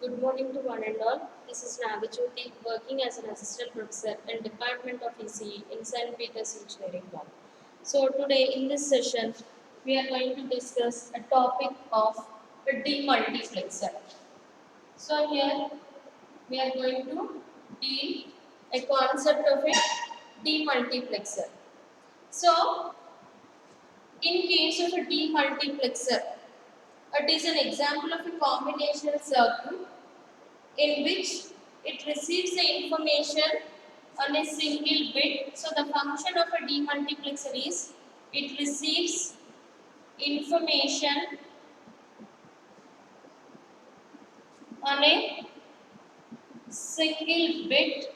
Good morning to one and all. This is Nagajyoti working as an assistant professor in Department of ECE in St. Peter's Engineering Lab. So today in this session we are going to discuss a topic of a demultiplexer. So here we are going to deal a concept of a demultiplexer. So in case of a demultiplexer, it is an example of a combinational circuit in which it receives the information on a single bit. So the function of a demultiplexer is it receives information on a single bit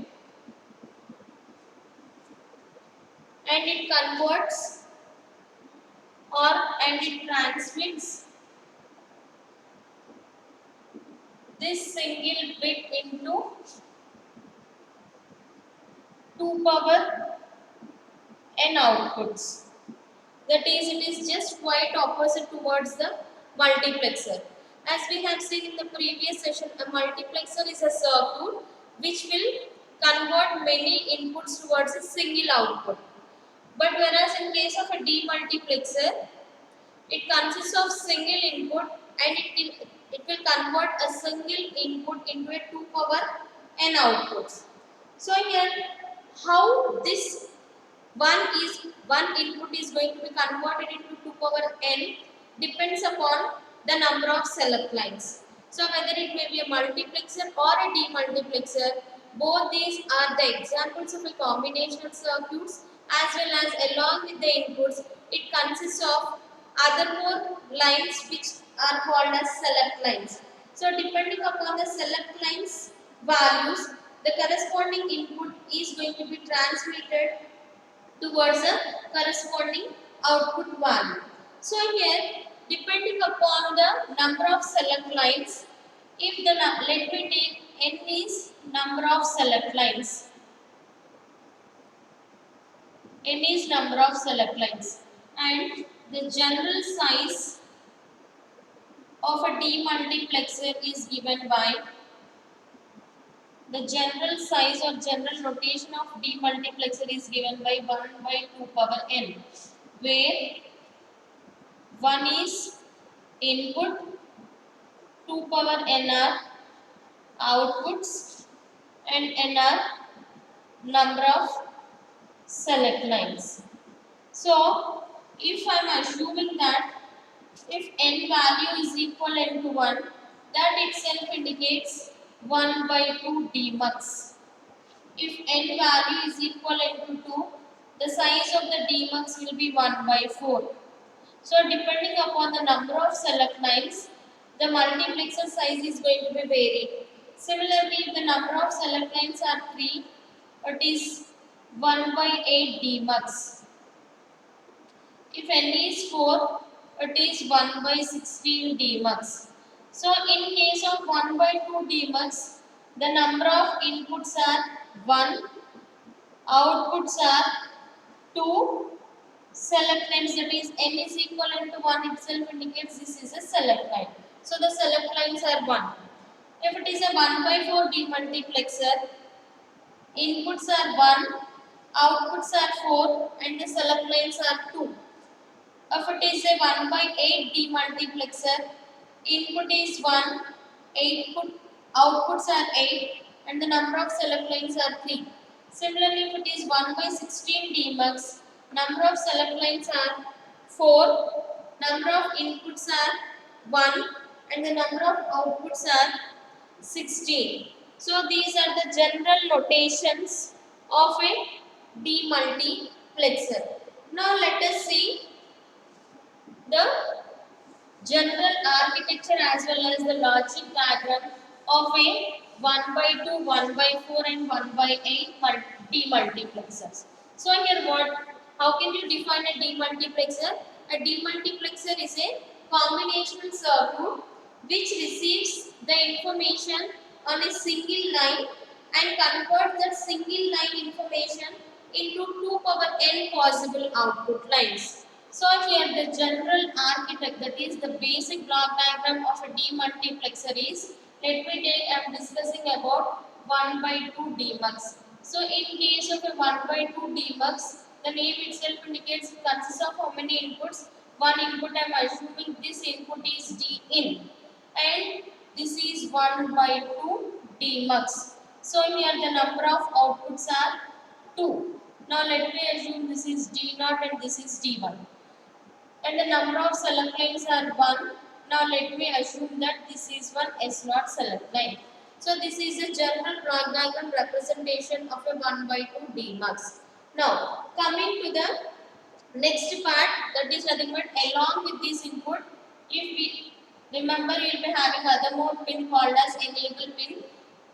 and it converts and it transmits this single bit into 2 power n outputs. That is, it is just quite opposite towards the multiplexer. As we have seen in the previous session, a multiplexer is a circuit which will convert many inputs towards a single output. But whereas in case of a demultiplexer, it consists of single input and it will convert a single input into a 2 power n outputs. So here, how this one input is going to be converted into 2 power n depends upon the number of select lines. So whether it may be a multiplexer or a demultiplexer, both these are the examples of a combinational circuits, as well as along with the inputs it consists of other more lines which are called as select lines. So depending upon the select lines values, the corresponding input is going to be transmitted towards a corresponding output value. So here, depending upon the number of select lines, if the let me take n is number of select lines, n is number of select lines, and the general size of a demultiplexer is given by the general size or general notation of demultiplexer is given by 1 by 2 power n, where 1 is input, 2 power n are outputs, and n are number of select lines. So, if I am assuming that if n value is equivalent to 1, that itself indicates 1 by 2 demux. If n value is equivalent to 2, the size of the demux will be 1 by 4. So depending upon the number of select lines, the multiplexer size is going to be varied. Similarly, if the number of select lines are 3, it is 1 by 8 demux. If n is 4, it is 1 by 16 demux. So in case of 1 by 2 demux, the number of inputs are 1, outputs are 2, select lines, that is n is equivalent to 1 itself indicates this is a select line. So the select lines are 1. If it is a 1 by 4 demultiplexer, inputs are 1, outputs are 4 and the select lines are 2. If it is a 1 by 8 demultiplexer, input is 1, outputs are 8 and the number of select lines are 3. Similarly, if it is 1 by 16 demux, number of select lines are 4, number of inputs are 1 and the number of outputs are 16. So these are the general notations of a demultiplexer. Now let us see the general architecture as well as the logic diagram of a 1 by 2, 1 by 4 and 1 by 8 demultiplexers. So here how can you define a demultiplexer? A demultiplexer is a combinational circuit which receives the information on a single line and converts that single line information into 2 power n possible output lines. So here the general architect, that is the basic block diagram of a demultiplexer is let me take, I am discussing about 1 by 2 demux. So in case of a 1 by 2 demux, the name itself indicates it consists of how many inputs? One input, I am assuming this input is D in, and this is 1 by 2 demux. So here the number of outputs are 2. Now let me assume this is D0 and this is D1, and the number of select lines are 1. Now let me assume that this is one S0 select line. So this is a general block diagram representation of a 1 by 2 demux. Now coming to the next part, that is nothing but along with this input, if we remember, we will be having other more pin called as enable pin,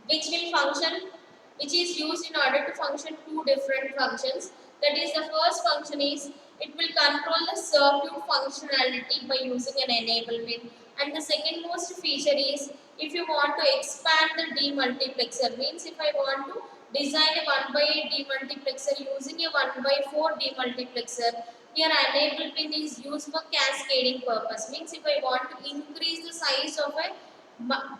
which will function, which is used in order to function two different functions. That is, the first function is it will control the circuit functionality by using an enable pin, and the second most feature is if you want to expand the demultiplexer, means if I want to design a 1 by 8 demultiplexer using a 1 by 4 demultiplexer, here enable pin is used for cascading purpose. Means if I want to increase the size of a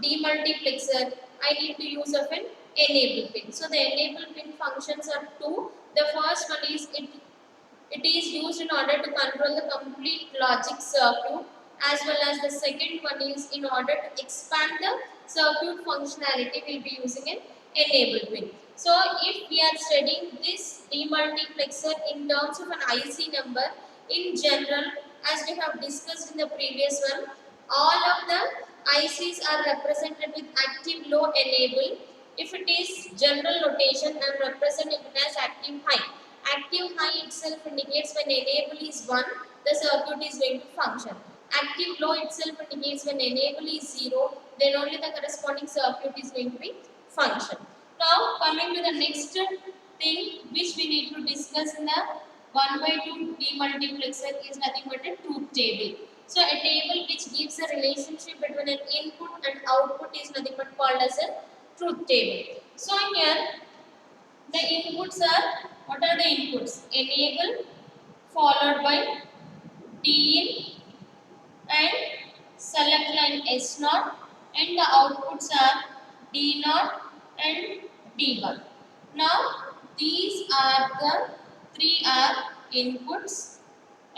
demultiplexer, I need to use of an enable pin. So the enable pin functions are two. The first one is it is used in order to control the complete logic circuit, as well as the second one is in order to expand the circuit functionality, we will be using an enable pin. So if we are studying this demultiplexer in terms of an IC number, in general, as we have discussed in the previous one, all of the ICs are represented with active low enable. If it is general notation, I am representing it as active high. Active high itself indicates when enable is 1, the circuit is going to function. Active low itself indicates when enable is 0, then only the corresponding circuit is going to be function. Now coming to the next thing which we need to discuss in the 1 by 2 demultiplexer is nothing but a truth table. So a table which gives a relationship between an input and output is nothing but called as a truth table. So here the inputs are, what are the inputs? Enable followed by D in and select line S0, and the outputs are D0 and D1. Now these are the three are inputs,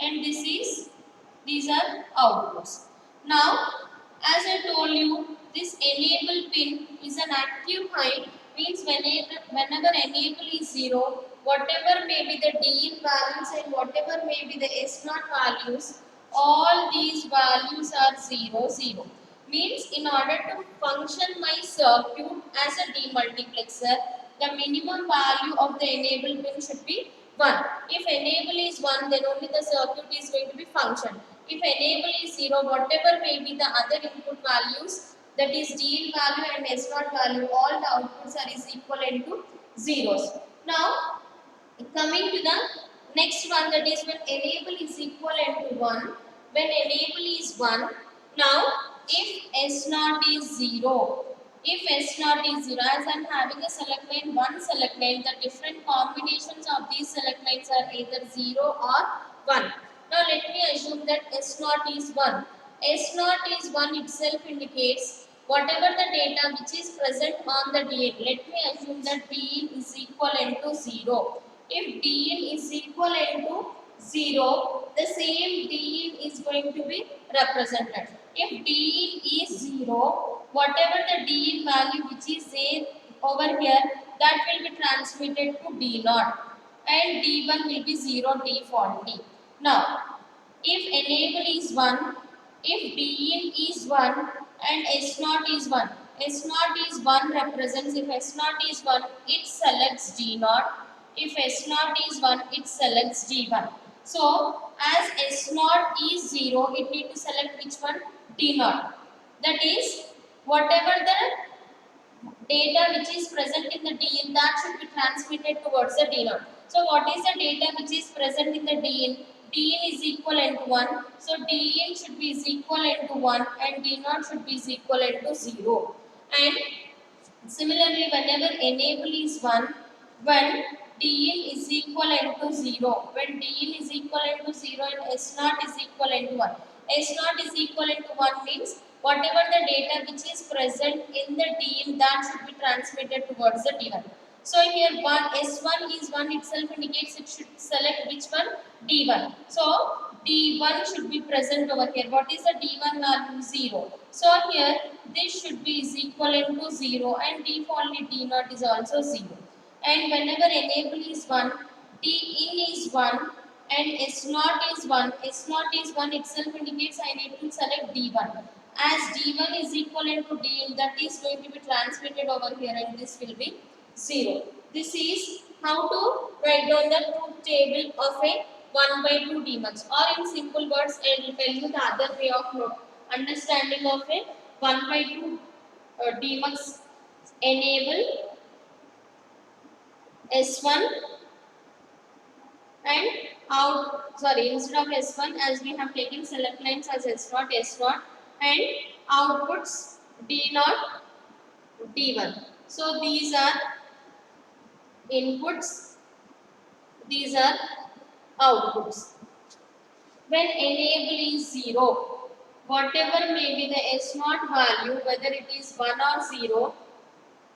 and these are outputs. Now as I told you, this enable pin is an active high, means whenever enable is 0, whatever may be the D in values and whatever may be the S0 values, all these values are 0, 0. Means in order to function my circuit as a demultiplexer, the minimum value of the enable pin should be 1. If enable is 1, then only the circuit is going to be function. If enable is 0, whatever may be the other input values, that is D in value and S0 value, all the outputs are is equivalent to zeros. Now, coming to the next one, that is when enable is equivalent to 1, when enable is 1, now if S0 is 0, if S0 is 0, as I am having a select line, one select line, the different combinations of these select lines are either 0 or 1. Now let me assume that S0 is 1. S0 is 1 itself indicates whatever the data which is present on the DN. Let me assume that DN is equivalent to 0. If DN is equivalent to 0, the same DN is going to be represented. If DN is 0, whatever the DN value which is there over here, that will be transmitted to D0, and D1 will be 0 defaultly. Now, if enable is 1, if DN is 1 and S0 is 1, S0 is 1 represents, if S0 is 1, it selects D0. If S0 is 1, it selects D1. So, as S0 is 0, it need to select which one? D0. That is, whatever the data which is present in the DN, that should be transmitted towards the D0. So what is the data which is present in the DN? DN is equivalent to 1. So DN should be is equivalent to 1 and D0 should be is equivalent to 0. And similarly, whenever enable is 1, when DN is equivalent to 0, when DN is equivalent to 0 and S0 is equivalent to 1. S0 is equivalent to 1 means Whatever the data which is present in the DIN, that should be transmitted towards the D1. So here one S1 is 1 itself indicates it should select which one? D1. So D1 should be present over here. What is the D1 value? 0. So here this should be is equivalent to 0 and defaultly D0 is also 0. And whenever enable is 1, D in is 1 and S0 is 1. S0 is 1 itself indicates I need to select D1. As D1 is equivalent to D in, that is going to be transmitted over here and this will be 0. This is how to write down the truth table of a 1 by 2 demux, or in simple words I will tell you the other way of understanding of a 1 by 2 demux. Enable S1 and out, sorry, instead of S1 as we have taken select lines as S0, S0 and outputs D0, D1. So these are inputs, these are outputs. When enable is 0, whatever may be the S0 value, whether it is 1 or 0,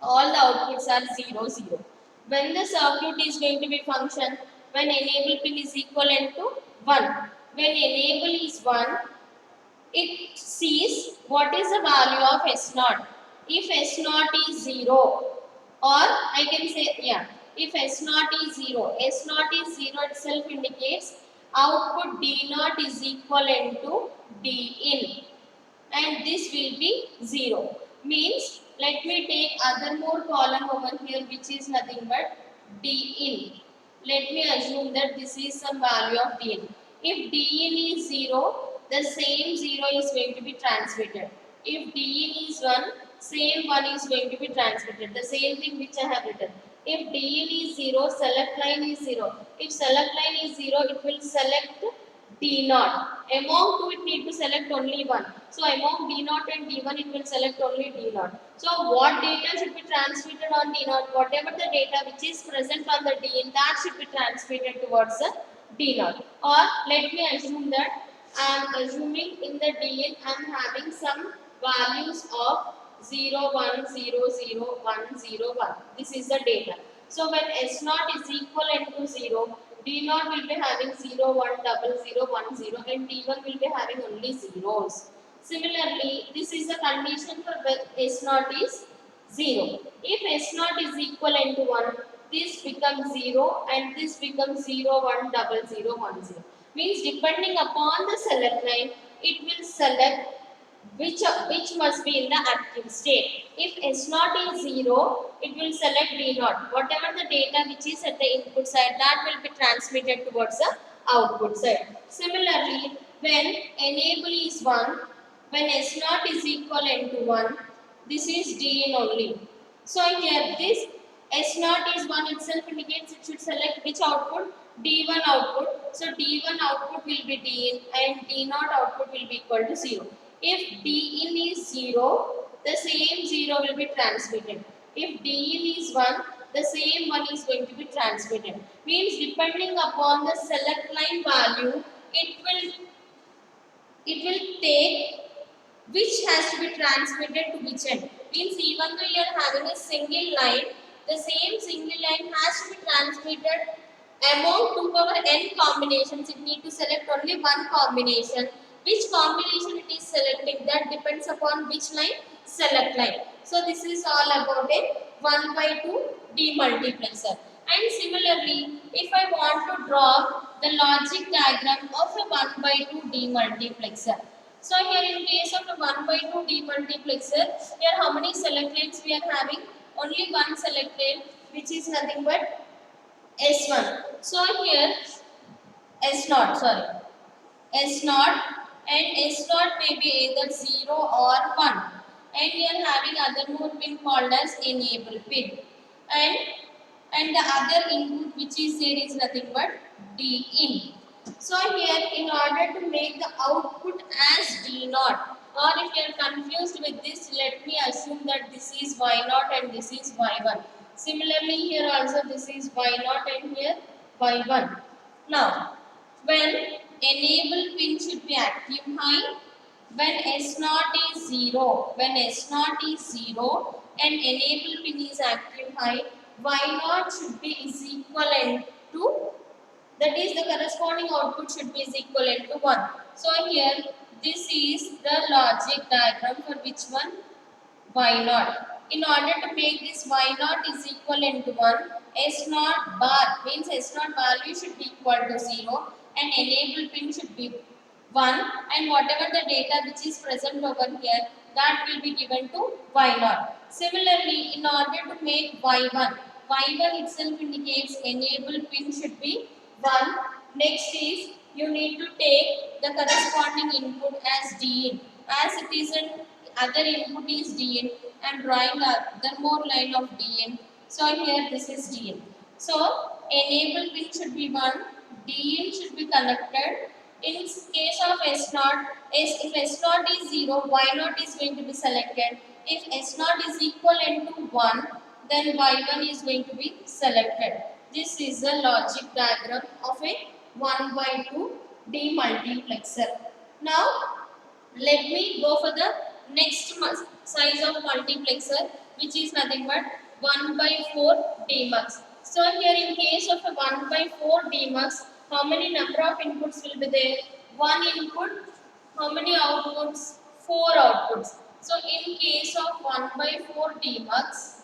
all the outputs are 0, 0. When the circuit is going to be function, when enable pin is equivalent to 1. When enable is 1, it sees what is the value of S0. If S0 is 0, or I can say, yeah, if S0 is 0, S0 is 0 itself indicates output D0 is equivalent to D in, and this will be 0. Means, let me take other more column over here which is nothing but D in. Let me assume that this is some value of D in. If D in is 0, the same 0 is going to be transmitted. If D in is 1, same 1 is going to be transmitted. The same thing which I have written. If D in is 0, select line is 0. If select line is 0, it will select D0. Among two, it need to select only one. So among D0 and D1, it will select only D0. So what data should be transmitted on D0? Whatever the data which is present on the DN, that should be transmitted towards the D0. Or let me assume that I am assuming in the DN I am having some values of 0, 1, 0, 0, 1, 0, 1. This is the data. So when S0 is equivalent to 0, D0 will be having 0, 1, 0, 1, 0 and D1 will be having only zeros. Similarly, this is the condition for when S0 is 0. If S0 is equivalent to 1, this becomes 0 and this becomes 0, 1, 0, 1, 0. Means depending upon the select line, it will select which must be in the active state. If S0 is 0, it will select D0. Whatever the data which is at the input side, that will be transmitted towards the output side. Similarly, when enable is 1, when S0 is equivalent to 1, this is D in only. So here this S0 is 1 itself indicates it should select which output? D1 output. So D1 output will be D in and D0 output will be equal to 0. If D in is 0, the same 0 will be transmitted. If D in is 1, the same 1 is going to be transmitted. Means depending upon the select line value, it will take which has to be transmitted to which end. Means even though you are having a single line, the same single line has to be transmitted among 2 power n combinations. It need to select only one combination. Which combination it is selecting, that depends upon which line? Select line. So this is all about a 1 by 2 demultiplexer. And similarly, if I want to draw the logic diagram of a 1 by 2 demultiplexer. So here in case of a 1 by 2 demultiplexer, here how many select lines we are having? Only one select line, which is nothing but S1. So here S0, sorry, S0 and S0 may be either 0 or 1. And we are having other more pin called as enable pin. And the other input which is there is nothing but D in. So here in order to make the output as D0, or if you are confused with this, let me assume that this is Y0 and this is Y1. Similarly here also this is Y0 and here Y1. Now when enable pin should be active high, when S naught is 0, and enable pin is active high, Y naught should be is equivalent to, that is the corresponding output should be is equivalent to 1. So here this is the logic diagram for which one? Y naught. In order to make this Y naught is equivalent to 1, S naught bar means S naught value should be equal to 0 and enable pin should be 1, and whatever the data which is present over here, that will be given to Y naught. Similarly, in order to make Y1, Y1 itself indicates enable pin should be 1. Next is you need to take the corresponding input as D in. As it is an other input is D in, and drawing other more line of D in. So here this is D in. So enable pin should be 1, D in should be connected. In case of S naught, if S naught is 0, Y naught is going to be selected. If S naught is equivalent to 1, then Y1 is going to be selected. This is the logic diagram of a 1 by 2 demultiplexer. Now, let me go for the next size of multiplexer, which is nothing but 1 by 4 demux. So here in case of a 1 by 4 demux, how many number of inputs will be there? One input. How many outputs? 4 outputs. So in case of 1 by 4 demux,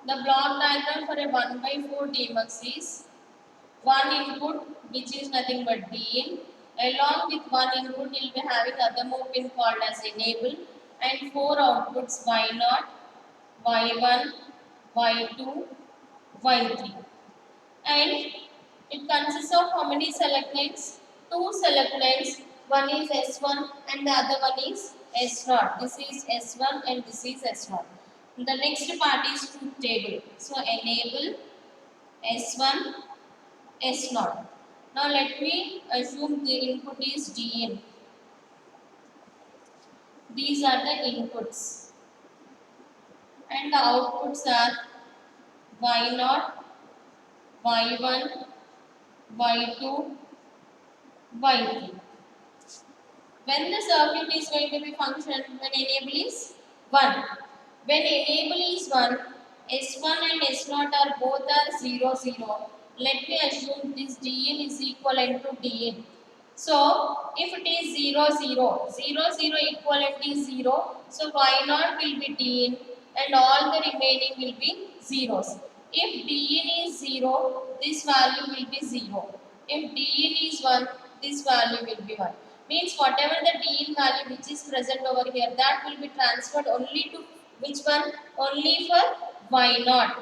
the block diagram for a 1 by 4 demux is one input, which is nothing but D in. Along with one input, you will be having other more pin called as enable, and 4 outputs Y0, Y1, Y2, Y3. And it consists of how many select lines? 2 select lines. One is S1 and the other one is S0. This is S1 and this is S1. The next part is truth table. So enable S1, S0. Now let me assume the input is D in. These are the inputs and the outputs are Y0, Y1, Y2, Y3. When the circuit is going to be function, when enable is 1. When enable is 1, S1 and S0 are both are 0, 0. Let me assume this Dn is equivalent to Dn. So, if it is 0, 0, 0, 0 equivalent is 0, so Y0 will be Dn and all the remaining will be zeros. If Dn is 0, this value will be 0. If Dn is 1, this value will be 1. Means whatever the Dn value which is present over here, that will be transferred only to which one? Only for Y0.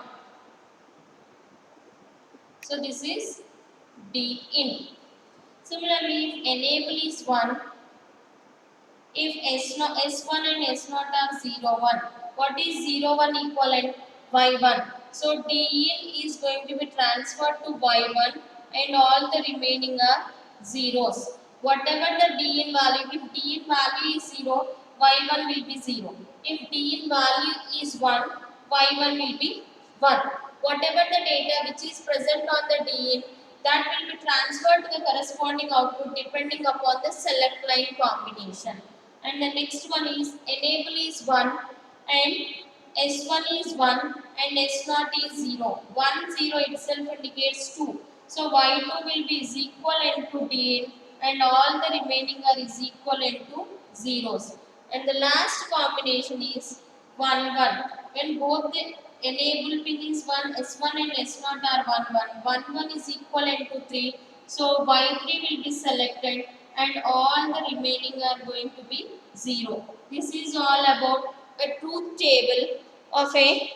So this is Din. Similarly, if enable is 1, if S1 and S0 are 0, 1, what is 0, 1 equivalent? Y1. So Din is going to be transferred to Y1 and all the remaining are zeros. Whatever the Din value, if Din value is 0, Y1 will be 0. If Din value is 1, Y1 will be 1. Whatever the data which is present on the Din, that will be transferred to the corresponding output depending upon the select line combination. And the next one is enable is 1 and S1 is 1 and S0 is 0. 1, 0 itself indicates 2. So Y2 will be is equivalent to Din and all the remaining are is equivalent to zeros. And the last combination is 1, 1. When both the enable pin is 1, S1 and S0 are 1, 1. 1, 1 is equivalent to 3. So Y3 will be selected and all the remaining are going to be 0. This is all about a truth table of a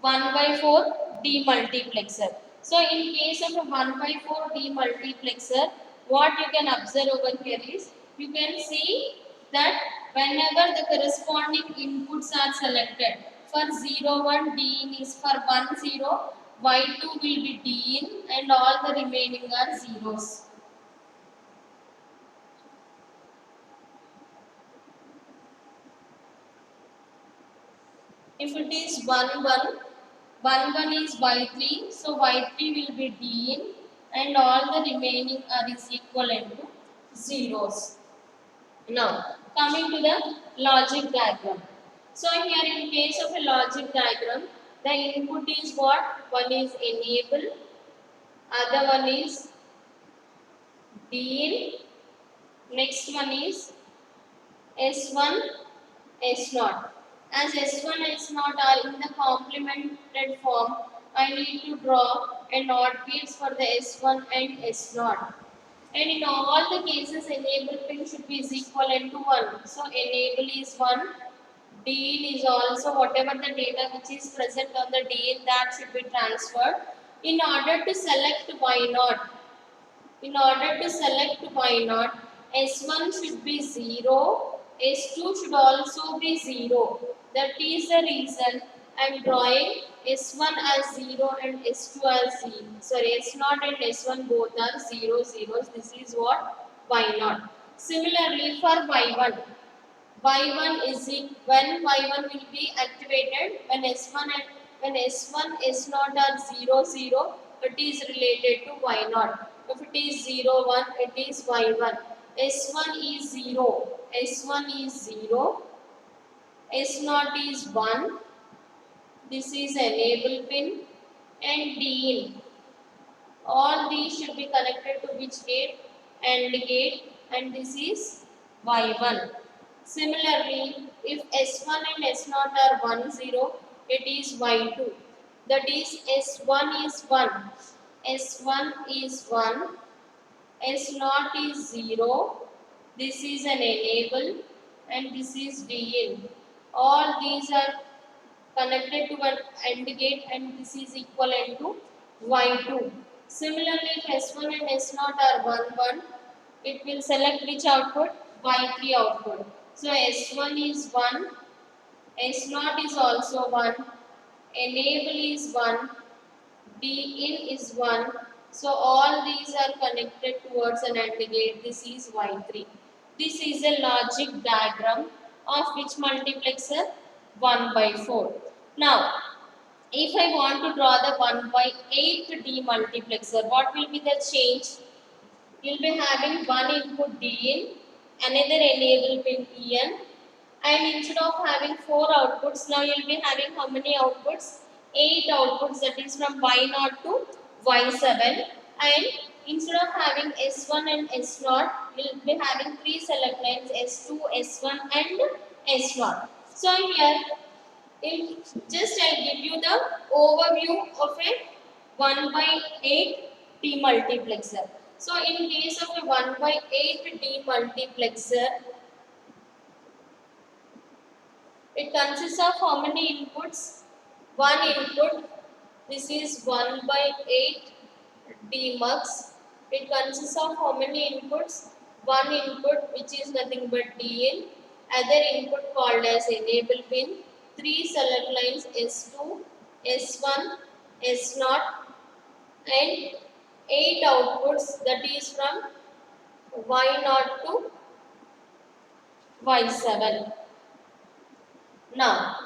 1 by 4 demultiplexer. So in case of a 1 by 4 demultiplexer, what you can observe over here is, you can see that whenever the corresponding inputs are selected, for 0, 1 D in is for 1, 0, Y2 will be D in and all the remaining are zeros. If it is 1, 1, 1, 1 is Y3, so Y3 will be D in and all the remaining are is equivalent to zeros. Now, coming to the logic diagram. So here in case of a logic diagram, the input is what? One is enable, other one is deal, next one is S1, S0. As S1, S0 are in the complemented form, I need to draw a NOT gates for the S1 and S0. And in all the cases, enable pin should be is equivalent to 1. So enable is 1. Deal is also whatever the data which is present on the deal that should be transferred. In order to select Y naught, in order to select Y naught, S1 should be 0, S2 should also be 0. That is the reason I am drawing S1 as 0 and S2 as 0. Sorry, S0 and S1 both are 0 zeros. This is what Y naught. Similarly for Y1, Y1 is when Y1 will be activated when S1 and when S1 S0 are 0 0, it is related to Y0. If it is 0 1, it is Y1. S1 is 0, S1 is 0, S0 is 1. This is enable pin and DIN. All these should be connected to which gate? AND gate, and this is Y1. Similarly, if S1 and S0 are 1 0, it is Y2. That is S1 is 1, S1 is 1, S0 is 0. This is an enable and this is DIN. All these are connected to an AND gate and this is equivalent to Y2. Similarly, if S1 and S0 are 1 1, it will select which output? Y3 output. So S1 is 1, S0 is also 1, enable is 1, DIN is 1. So all these are connected towards an AND gate. This is Y3. This is a logic diagram of which multiplexer? 1 by 4. Now, if I want to draw the 1 by 8 demultiplexer, what will be the change? You will be having one input DIN, another enable pin EN, and instead of having 4 outputs, now you will be having how many outputs? 8 outputs, that is from Y0 to Y7, and instead of having S1 and S0, you will be having 3 select lines S2, S1 and S0. So here, if just I give you the overview of a 1 by 8 demultiplexer. So in case of a 1 by 8 demultiplexer, it consists of how many inputs? One input. This is 1 by 8 demux. It consists of how many inputs? One input which is nothing but DIN. Other input called as enable pin. 3 select lines S2, S1, S0 and 8 outputs, that is from Y0 to Y7. Now,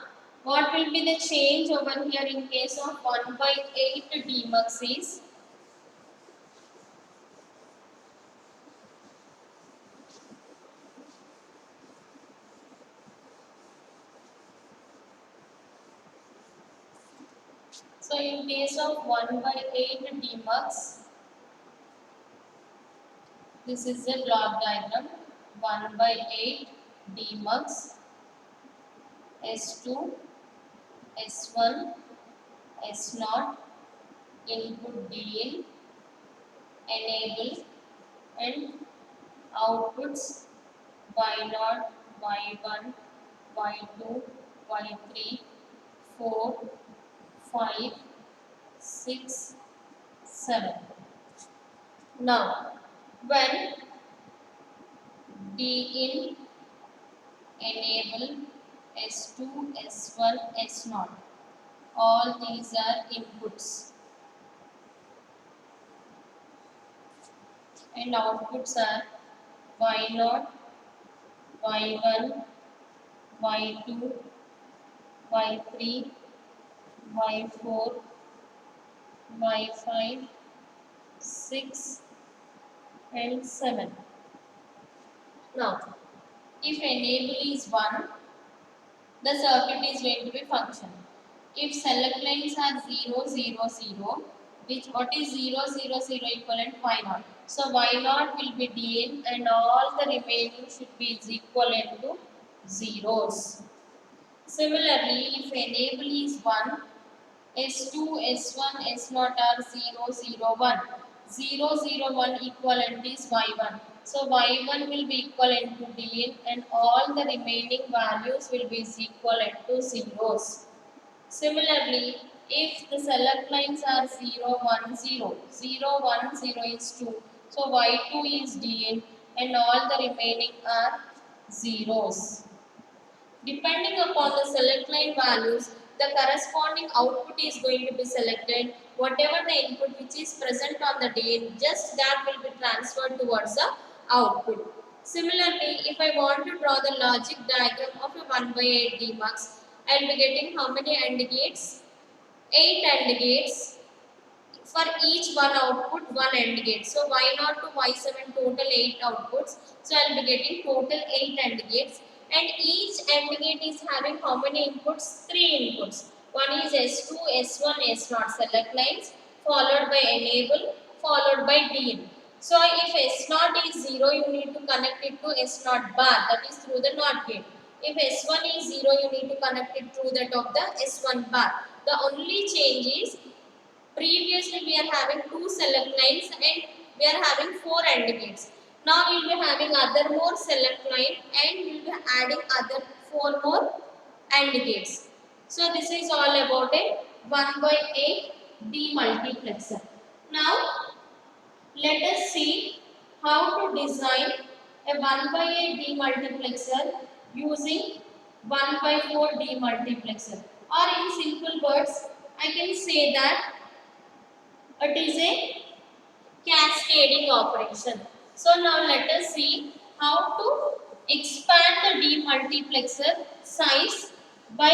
what will be the change over here in case of 1 by 8 demux is? So, in case of 1 by 8 demux, this is a block diagram. 1 by 8 demux, S2, S1, S0, input DIN, enable and outputs Y0, Y1, Y2, Y3, 4, 5, 6, 7. Now, when DIN, enable, S2, S1, S0, all these are inputs and outputs are Y0, Y1, Y2, Y3, Y4, Y5, 6 and 7. Now, if enable is 1, the circuit is going to be function. If select lines are 0, 0, 0, which what is 0, 0, 0 equivalent? Y naught. So Y naught will be DN and all the remaining should be is equivalent to zeros. Similarly, if enable is 1, S2, S1, S0 are 0, 0, 1. 0, 0, 1 equivalent is Y1. So Y1 will be equivalent to Dn and all the remaining values will be equivalent to zeros. Similarly, if the select lines are 0, 1, 0, 0, 1, 0 is 2. So Y2 is Dn and all the remaining are zeros. Depending upon the select line values, the corresponding output is going to be selected. Whatever the input which is present on the DN, just that will be transferred towards the output. Similarly, if I want to draw the logic diagram of a 1 by 8 DMUX, I will be getting how many AND gates? 8 AND gates. For each one output, one AND gate. So Y0 to Y7 total 8 outputs. So I will be getting total 8 AND gates. And each AND gate is having how many inputs? 3 inputs. One is S2, S1, S0 select lines, followed by enable, followed by DIN. So if S0 is 0, you need to connect it to S0 bar, that is through the NOT gate. If S1 is 0, you need to connect it through that of the S1 bar. The only change is previously we are having two select lines and we are having four AND gates. Now we will be having other more select line and we will be adding other four more AND gates. So this is all about a 1 by 8 demultiplexer. Now let us see how to design a 1 by 8 demultiplexer using 1 by 4 demultiplexer. Or in simple words, I can say that it is a cascading operation. So now let us see how to expand the demultiplexer size by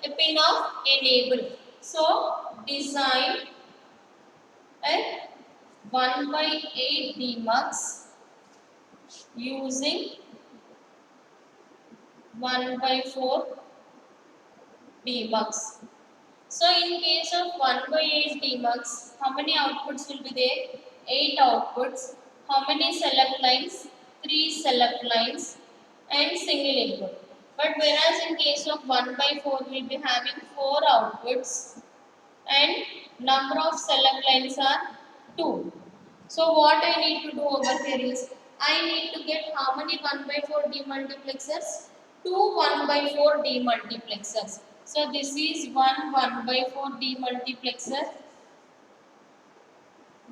a pin of enable. So design a 1 by 8 DMUX using 1 by 4 DMUX. So in case of 1 by 8 DMUX, how many outputs will be there? 8 outputs. How many select lines? 3 select lines and single input. But whereas in case of 1 by 4, we will be having 4 outputs and number of select lines are 2. So what I need to do over here is, I need to get how many 1 by 4 demultiplexers? 2 1 by 4 demultiplexers. So this is 1 by 4 demultiplexer.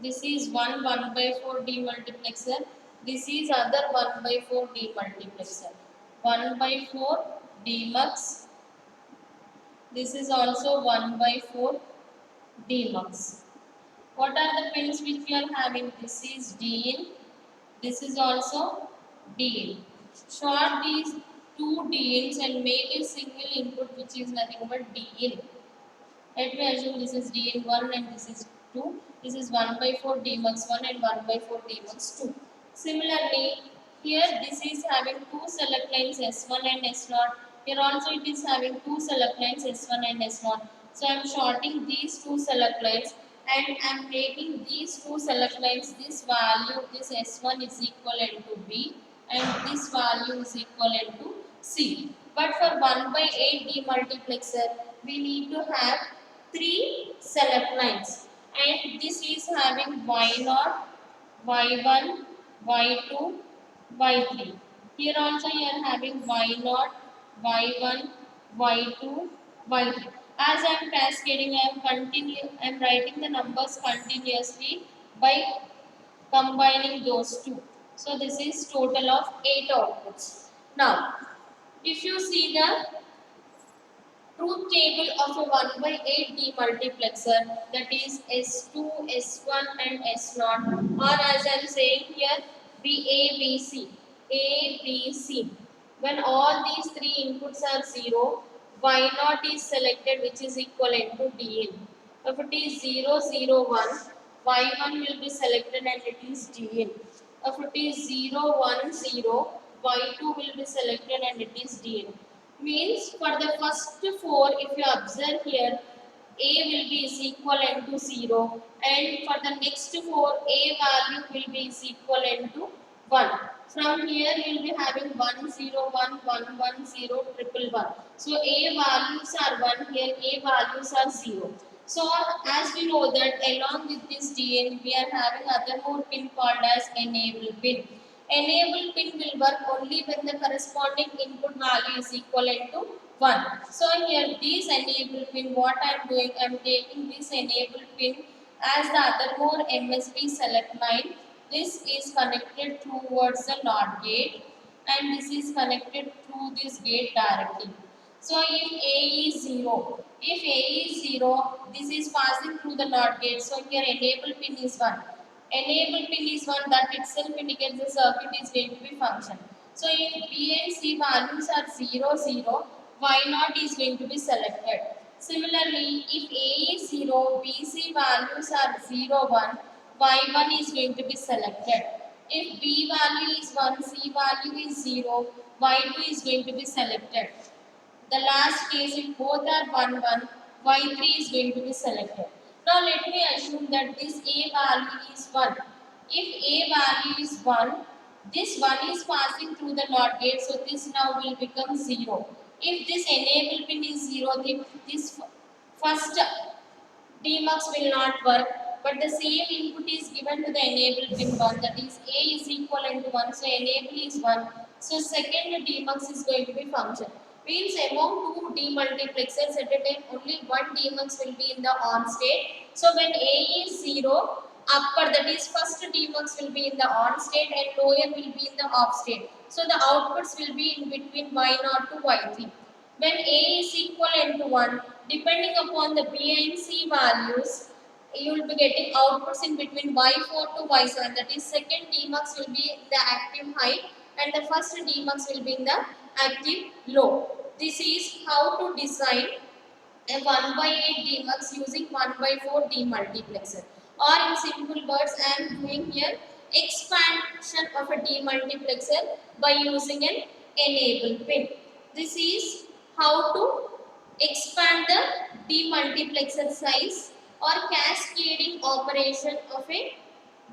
This is 1 by 4 demultiplexer. This is other 1 by 4 demultiplexer. 1 by 4 DMUX. This is also 1 by 4 DMUX. What are the pins which we are having? This is DIN. This is also DIN. Short these two DINs and make a single input which is nothing but DIN. Let me assume this is DN1 and this is 2. This is 1 by 4 DMUX 1 and 1 by 4 DMUX 2. Similarly, here this is having two select lines S1 and S0. Here also it is having two select lines S1 and S0. So I am shorting these two select lines and I am making these two select lines, this value, this S1 is equivalent to B and this value is equivalent to C. But for 1 by 8 demultiplexer, we need to have 3 select lines and this is having Y0, Y1, Y2, Y3. Here also you are having Y0, Y1, Y2, Y3. As I am cascading, I am writing the numbers continuously by combining those two. So this is total of 8 outputs. Now, if you see the truth table of a 1 by 8 demultiplexer, that is S2, S1 and S0, or as I am saying here BABC, ABC. When all these three inputs are 0, Y0 is selected which is equivalent to DN. If it is 0, 0, 1, Y1 will be selected and it is DN. If it is 0, 1, 0, y2 will be selected and it is dn. Means for the first 4, if you observe here, a will be is equivalent to 0, and for the next 4, a value will be is equivalent to 1. From here you will be having 1 0 1 1 1 0 triple 1. So a values are 1 here, a values are 0. So as we know that along with this DN we are having other more pin called as enable pin. Enable pin will work only when the corresponding input value is equivalent to 1. So here this enable pin, what I am doing, I am taking this enable pin as the other more MSB select line. This is connected towards the NOT gate and this is connected through this gate directly. So if A is 0, if A is 0, this is passing through the NOT gate. So here enable pin is 1. Enable pin is 1, that itself indicates the circuit is going to be function. So if B and C values are 0 0, Y0 is going to be selected. Similarly, if A is 0, BC values are 0 1, Y1 is going to be selected. If B value is 1, C value is 0, Y2 is going to be selected. The last case, if both are 1 1, Y3 is going to be selected. Now let me assume that this A value is 1. If A value is 1, this 1 is passing through the NOT gate, so this now will become 0. If this enable pin is 0, then this first demux will not work, but the same input is given to the enable pin 1, that is A is equivalent to 1, so enable is 1. So second demux is going to be function. Means among two demultiplexers at a time, only one demux will be in the on state. So when A is 0, upper, that is first demux will be in the on state and lower will be in the off state. So the outputs will be in between Y0 to Y3. When A is equivalent to 1, depending upon the B and C values, you will be getting outputs in between Y4 to Y7. That is second demux will be in the active high and the first demux will be in the active low. This is how to design a 1/8 demux using 1/4 demultiplexer. Or in simple words, I am doing here expansion of a demultiplexer by using an enable pin. This is how to expand the demultiplexer size or cascading operation of a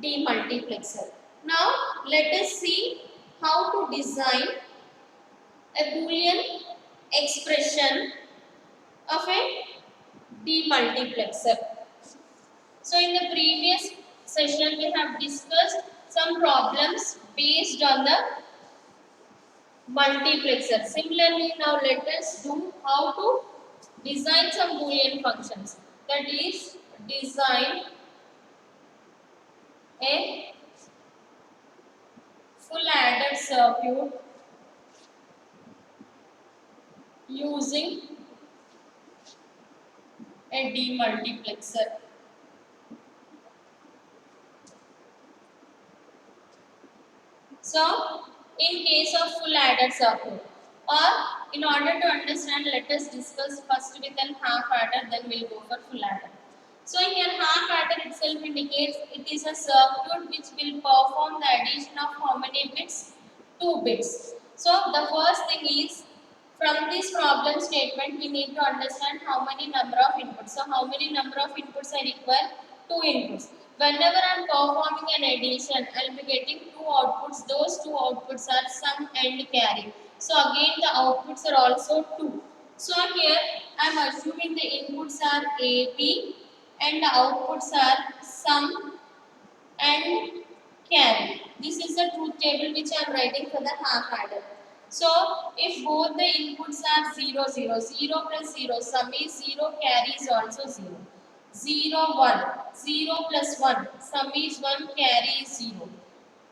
demultiplexer. Now let us see how to design a Boolean expression of a demultiplexer. So in the previous session we have discussed some problems based on the multiplexer. Similarly, now let us do how to design some Boolean functions. That is, design a full adder circuit using a demultiplexer. So, in case of full adder circuit, or in order to understand, let us discuss first with an half adder, then we'll go for full adder. So here half adder itself indicates it is a circuit which will perform the addition of how many bits? 2 bits. So the first thing is, from this problem statement we need to understand how many number of inputs. So how many number of inputs I require? 2 inputs. Whenever I am performing an addition, I will be getting 2 outputs. Those 2 outputs are sum and carry. So again the outputs are also 2. So here I am assuming the inputs are A, B and the outputs are sum and carry. This is the truth table which I am writing for the half adder. So if both the inputs are 0, 0, 0 plus 0, sum is 0, carry is also 0. 0, 1, 0 plus 1, sum is 1, carry is 0.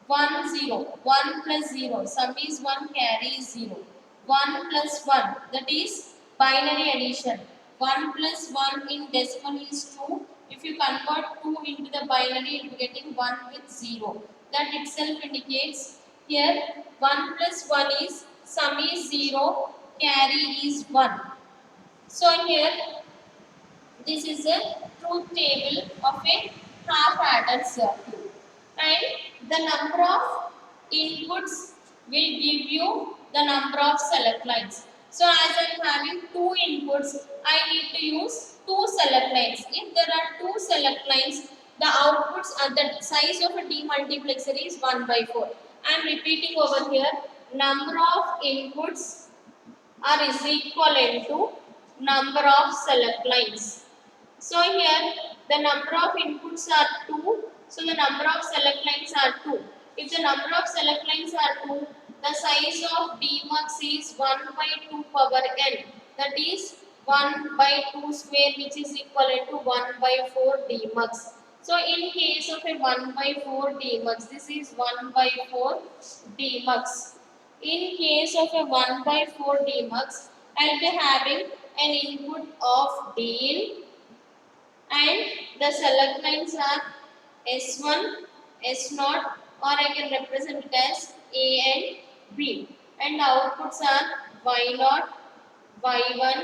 1, 0, 1 plus 0, sum is 1, carry is 0. 1 plus 1, that is binary addition. 1 plus 1 in decimal is 2. If you convert 2 into the binary, you will be getting 1 with 0. That itself indicates here 1 plus 1 is sum is 0, carry is 1. So here this is a truth table of a half adder circuit. And the number of inputs will give you the number of select lines. So as I am having two inputs, I need to use two select lines. If there are two select lines, the outputs are the size of a demultiplexer is 1 by 4. I am repeating over here, number of inputs are is equivalent to number of select lines. So here the number of inputs are 2. So the number of select lines are 2. If the number of select lines are 2, the size of dmux is 1 by 2 power n. That is 1 by 2 square, which is equivalent to 1 by 4 dmux. So in case of a 1 by 4 dmux, this is 1 by 4 dmux. In case of a 1 by 4 dmux, I will be having an input of din and the select lines are S1, S0, or I can represent it as A and B. And the outputs are Y0, Y1,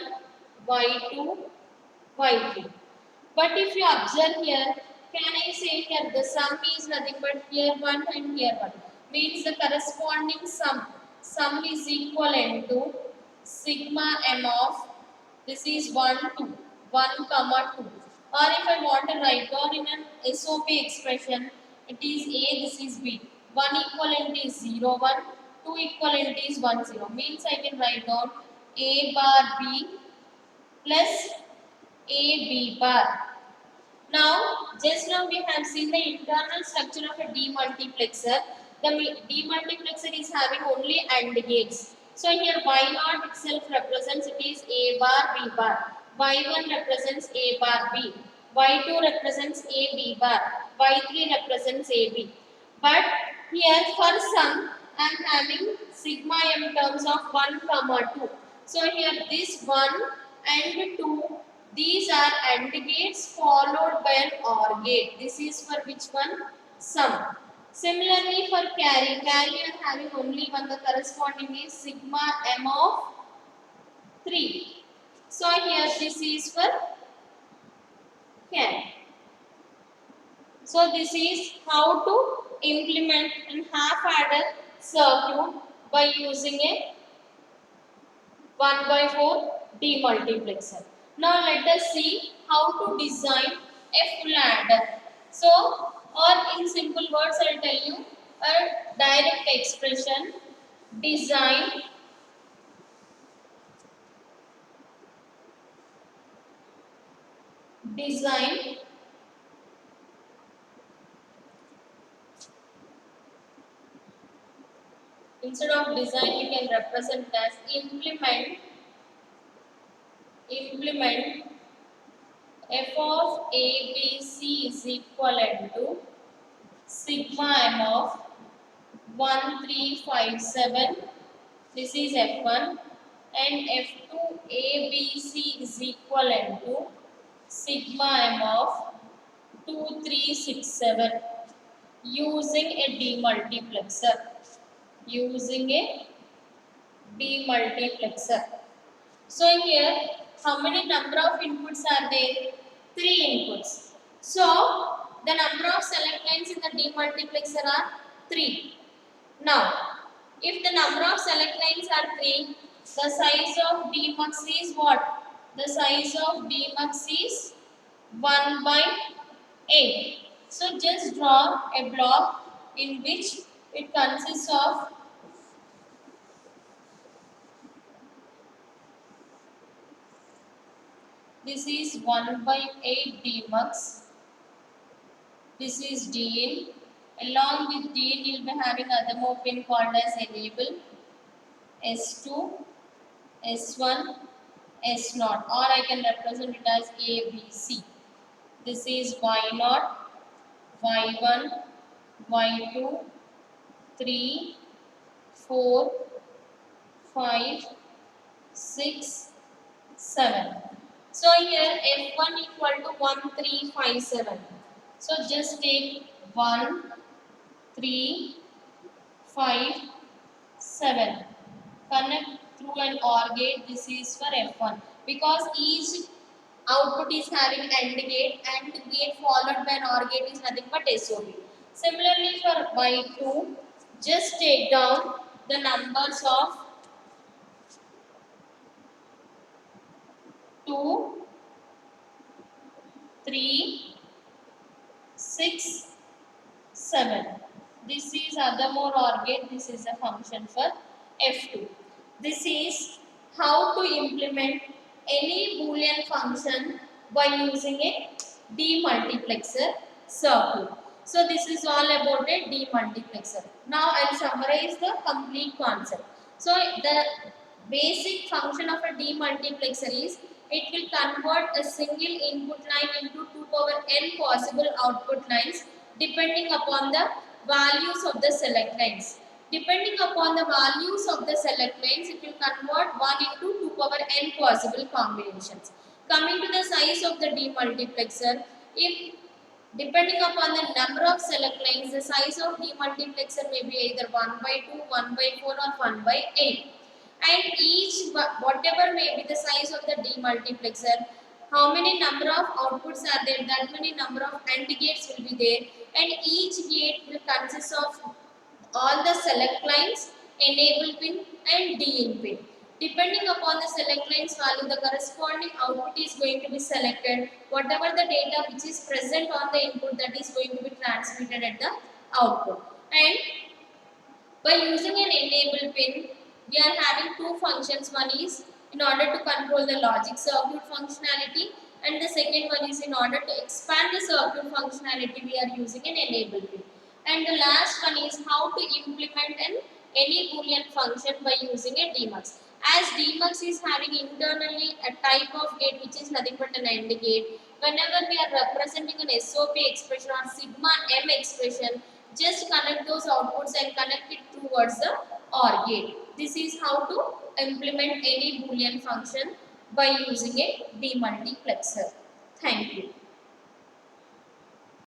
Y2, Y3. But if you observe here, can I say here the sum is nothing but here 1 and here 1. Means the corresponding sum. Sum is equivalent to sigma m of, this is 1, 2, 1 comma 2. Or if I want to write down in an SOP expression, it is A, this is B. 1 equivalent is 0, 1, 2 equivalent is 1, 0. Means I can write down A bar B plus A B bar. Now, just now we have seen the internal structure of a demultiplexer. The demultiplexer is having only AND gates. So here Y0 itself represents, it is A bar B bar. Y1 represents A bar B. Y2 represents A B bar. Y3 represents AB. But here for sum, I am having sigma m terms of 1 comma 2. So here this 1 and 2, these are AND gates followed by an OR gate. This is for which one? Sum. Similarly for carry, carry are having only one, the corresponding is sigma m of 3. So here this is for carry. So this is how to implement an half adder circuit by using a 1 by 4 demultiplexer. Now let us see how to design a full adder. So, or in simple words I will tell you, a direct expression, design design instead of design you can represent as implement f of a b c is equivalent to sigma m of 1357, this is f1, and f2 abc is equivalent to sigma m of 2367 using a demultiplexer. Using a demultiplexer. So here, how many number of inputs are there? 3 inputs. So the number of select lines in the demultiplexer are 3. Now, if the number of select lines are 3, the size of dmux is what? The size of dmux is 1 by 8. So just draw a block in which it consists of this is 1 by 8 dmux. This is din. Along with din, you will be having other more pin called as enable, S2, S1, S0, or I can represent it as A, B, C. This is Y0, Y1, Y2, 3, 4, 5, 6, 7. So here F1 equal to 1357. So just take 1, 3, 5, 7. Connect through an OR gate. This is for F1 because each output is having AND gate, and gate followed by an OR gate is nothing but SOP. Similarly for Y2, just take down the numbers of 2, 3, 6, 7. This is other more OR gate. This is a function for F2. This is how to implement any Boolean function by using a demultiplexer circuit. So this is all about a demultiplexer. Now I will summarize the complete concept. So the basic function of a demultiplexer is it will convert a single input line into 2 power n possible output lines depending upon the values of the select lines. Depending upon the values of the select lines, it will convert 1 into 2 power n possible combinations. Coming to the size of the demultiplexer, if depending upon the number of select lines, the size of demultiplexer may be either 1 by 2, 1 by 4 or 1 by 8. And each, whatever may be the size of the demultiplexer, how many number of outputs are there, that many number of AND gates will be there, and each gate will consist of all the select lines, enable pin and DIN pin. Depending upon the select lines value, the corresponding output is going to be selected. Whatever the data which is present on the input, that is going to be transmitted at the output. And by using an enable pin, we are having two functions. One is in order to control the logic circuit functionality, and the second one is in order to expand the circuit functionality, we are using an enable pin. And the last one is how to implement any Boolean function by using a demux. As demux is having internally a type of gate which is nothing but an AND gate, whenever we are representing an SOP expression or sigma m expression, just connect those outputs and connect it towards the OR gate. This is how to implement any Boolean function by using a demultiplexer. Thank you.